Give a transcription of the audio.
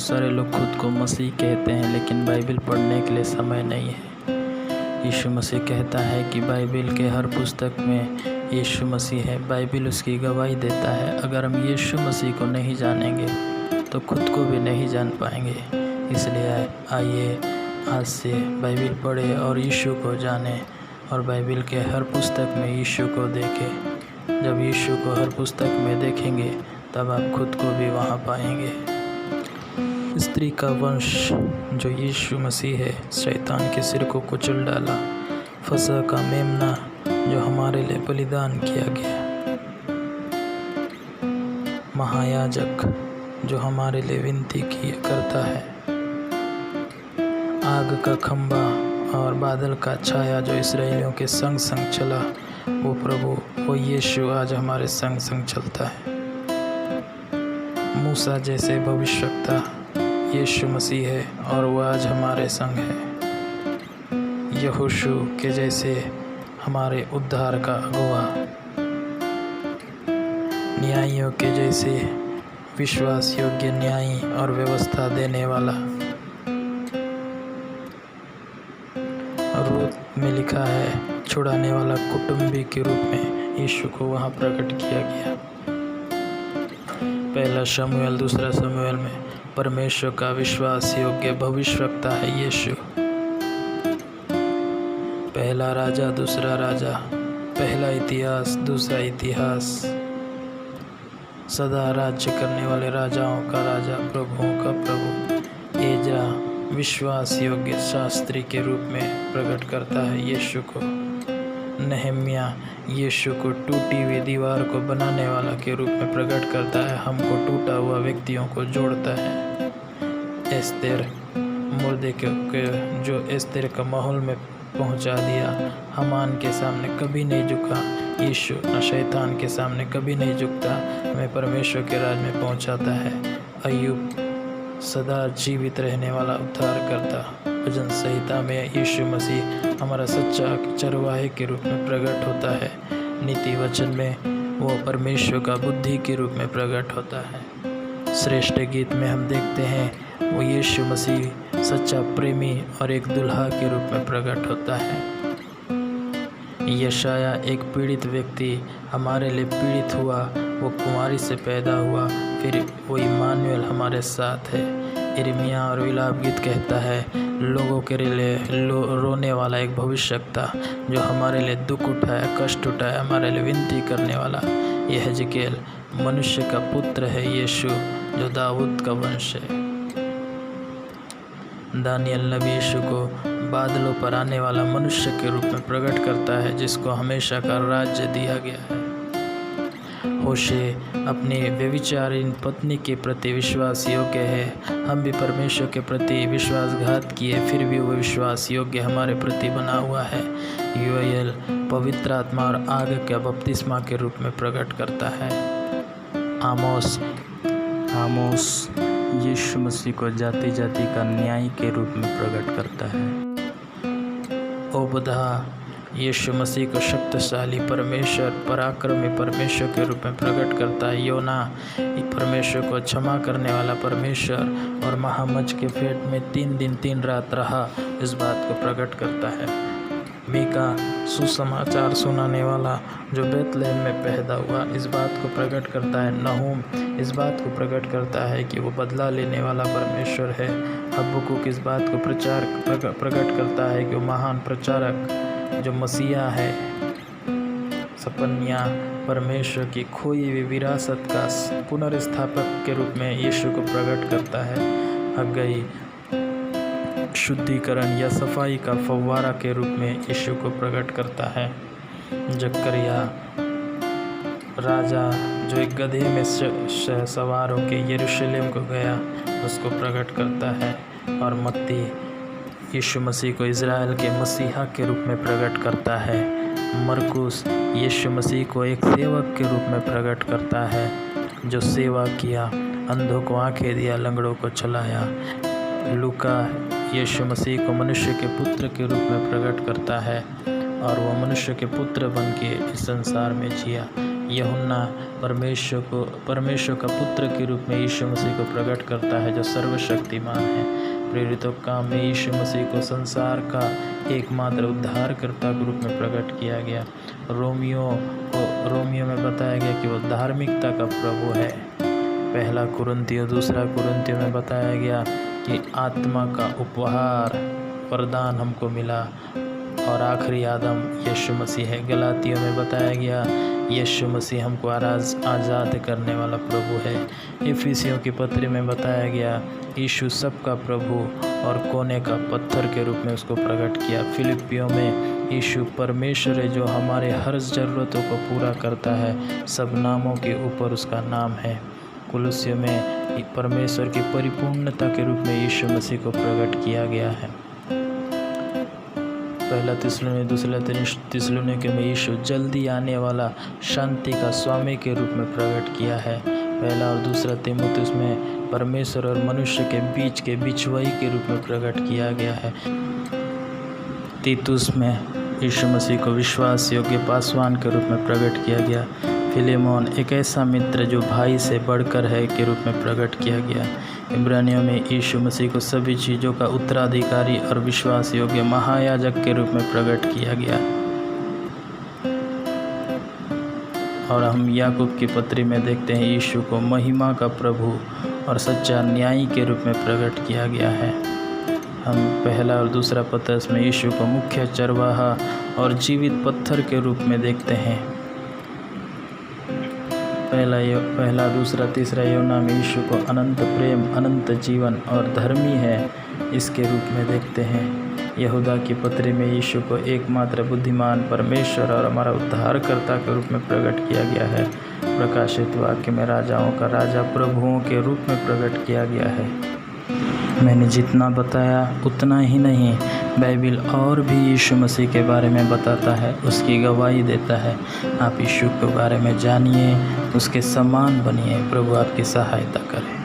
सारे लोग खुद को मसीह कहते हैं, लेकिन बाइबल पढ़ने के लिए समय नहीं है। यीशु मसीह कहता है कि बाइबल के हर पुस्तक में यीशु मसीह है। बाइबल उसकी गवाही देता है। अगर हम यीशु मसीह को नहीं जानेंगे तो खुद को भी नहीं जान पाएंगे। इसलिए आइए आज से बाइबल पढ़े और यीशु को जाने और बाइबल के हर पुस्तक में यीशु को देखें। जब यीशु को हर पुस्तक में देखेंगे तब आप खुद को भी वहाँ पाएंगे। स्त्री का वंश जो यीशु मसीह है, शैतान के सिर को कुचल डाला। फसह का मेमना जो हमारे लिए बलिदान किया गया। महायाजक जो हमारे लिए विनती करता है। आग का खंभा और बादल का छाया जो इस्राएलियों के संग संग चला, वो प्रभु, वो यीशु आज हमारे संग संग चलता है। मूसा जैसे भविष्यवक्ता यीशु मसीह है और वो आज हमारे संग है। यहोशू के जैसे हमारे उद्धार का अगुआ, न्यायियों के जैसे विश्वास योग्य न्यायी और व्यवस्था देने वाला। रूत में लिखा है छुड़ाने वाला कुटुंबी के रूप में यीशु को वहाँ प्रकट किया गया। पहला शमूएल दूसरा शमूएल में परमेश्वर का विश्वास योग्य भविष्यवक्ता है यीशु। पहला राजा दूसरा राजा, पहला इतिहास दूसरा इतिहास, सदा राज्य करने वाले राजाओं का राजा, प्रभुओं का प्रभु। एजरा विश्वास योग्य शास्त्री के रूप में प्रकट करता है यीशु को। नहम्या यीशु को टूटी हुई दीवार को बनाने वाला के रूप में प्रकट करता है, हमको टूटा हुआ व्यक्तियों को जोड़ता है। एस्तेर मुर्दे के जो एस्तेर का महल में पहुंचा दिया, हमान के सामने कभी नहीं झुका। यीशु न शैतान के सामने कभी नहीं झुकता, हमें परमेश्वर के राज में पहुंचाता है। अय्यूब सदा जीवित रहने वाला उद्धार करता। भजन संहिता में यीशु मसीह हमारा सच्चा चरवाहे के रूप में प्रकट होता है। नीति वचन में वो परमेश्वर का बुद्धि के रूप में प्रकट होता है। श्रेष्ठ गीत में हम देखते हैं वो यीशु मसीह सच्चा प्रेमी और एक दुल्हा के रूप में प्रकट होता है। यशाया एक पीड़ित व्यक्ति हमारे लिए पीड़ित हुआ, वो कुमारी से पैदा हुआ, फिर वो इमानुएल हमारे साथ है। यिर्मयाह और विलाप गीत कहता है लोगों के लिए रोने वाला एक भविष्यवक्ता जो हमारे लिए दुख उठाया, कष्ट उठाया, हमारे लिए विनती करने वाला। यह हेजकेल मनुष्य का पुत्र है यीशु जो दाऊद का वंश है। दानियल नबी यीशु को बादलों पर आने वाला मनुष्य के रूप में प्रकट करता है जिसको हमेशा का राज्य दिया गया है। होशे अपनी व्यभिचारिणी पत्नी के प्रति विश्वास योग्य है। हम भी परमेश्वर के प्रति विश्वासघात किए, फिर भी वो विश्वास योग्य हमारे प्रति बना हुआ है। योएल पवित्र आत्मा और आग के बपतिस्मा के रूप में प्रकट करता है। आमोस यीशु मसीह को जाति जाति का न्याय के रूप में प्रकट करता है। ओबदा यीशु मसीह को शक्तिशाली परमेश्वर, पराक्रमी परमेश्वर के रूप में प्रकट करता है। योना परमेश्वर को क्षमा करने वाला परमेश्वर और महामच के पेट में 3 दिन 3 रात रहा, इस बात को प्रकट करता है। मीका सुसमाचार सुनाने वाला जो बेतलेहम में पैदा हुआ, इस बात को प्रकट करता है। नहूम इस बात को प्रकट करता है कि वो बदला लेने वाला परमेश्वर है। हबक्कुक इस बात को प्रकट करता है कि वो महान प्रचारक जो मसीहा है। सपन्या परमेश्वर की खोई हुई विरासत का पुनर्स्थापक के रूप में यीशु को प्रकट करता है। हग्गई शुद्धिकरण या सफाई का फव्वारा के रूप में यीशु को प्रकट करता है। जकरिया राजा जो एक गधे में सवार होकर यरूशलेम को गया, उसको प्रकट करता है। और मत्ती यीशु मसीह को इज़राइल के मसीहा के रूप में प्रकट करता है। मरकुस यीशु मसीह को एक सेवक के रूप में प्रकट करता है जो सेवा किया, अंधों को आंखें दिया, लंगड़ों को चलाया। लूका यीशु मसीह को मनुष्य के पुत्र के रूप में प्रकट करता है और वह मनुष्य के पुत्र बन के इस संसार में जिया। यूहन्ना परमेश्वर का पुत्र के रूप में यीशु मसीह को प्रकट करता है जो सर्वशक्तिमान है। प्रेरितों का काम में यीशु मसीह को संसार का एकमात्र उद्धारकर्ता के रूप में प्रकट किया गया। रोमियो में बताया गया कि वो धार्मिकता का प्रभु है। पहला कुरिन्थियों 2 कुरिन्थियों में बताया गया कि आत्मा का उपहार वरदान हमको मिला और आखिरी आदम यीशु मसीह है। गलातियों में बताया गया यीशु मसीह हमको आज़ाद करने वाला प्रभु है। इफिसियों की पत्री में बताया गया यीशु सबका प्रभु और कोने का पत्थर के रूप में उसको प्रकट किया। फिलिपियों में यीशु परमेश्वर है जो हमारे हर ज़रूरतों को पूरा करता है, सब नामों के ऊपर उसका नाम है। कुलुस्सियों में परमेश्वर की परिपूर्णता के रूप में यीशु मसीह को प्रकट किया गया है। पहला थिस्सलुनीके में यीशु जल्दी आने वाला शांति का स्वामी के रूप में प्रकट किया है। पहला और दूसरा तीमुथियुस में परमेश्वर और मनुष्य के बीच के बिछुआई के रूप में प्रकट किया गया है। तीतुस में यीशु मसीह को विश्वास योग्य पासवान के रूप में प्रकट किया गया। फिलेमोन एक ऐसा मित्र जो भाई से बढ़कर है के रूप में प्रकट किया गया। इब्रानियों में यीशु मसीह को सभी चीज़ों का उत्तराधिकारी और विश्वास योग्य महायाजक के रूप में प्रकट किया गया। और हम याकूब की पत्री में देखते हैं यीशु को महिमा का प्रभु और सच्चा न्यायी के रूप में प्रकट किया गया है। हम पहला और दूसरा पत्रस में यीशु को मुख्य चरवाहा और जीवित पत्थर के रूप में देखते हैं। पहला दूसरा तीसरा यूहन्ना में यीशु को अनंत प्रेम, अनंत जीवन और धर्मी है इसके रूप में देखते हैं। यहूदा की पत्री में यीशु को एकमात्र बुद्धिमान परमेश्वर और हमारा उद्धारकर्ता के रूप में प्रकट किया गया है। प्रकाशित वाक्य में राजाओं का राजा, प्रभुओं के रूप में प्रकट किया गया है। मैंने जितना बताया उतना ही नहीं, बाइबिल और भी यीशु मसीह के बारे में बताता है, उसकी गवाही देता है। आप यीशु के बारे में जानिए, उसके समान बनिए। प्रभु आपकी सहायता करे।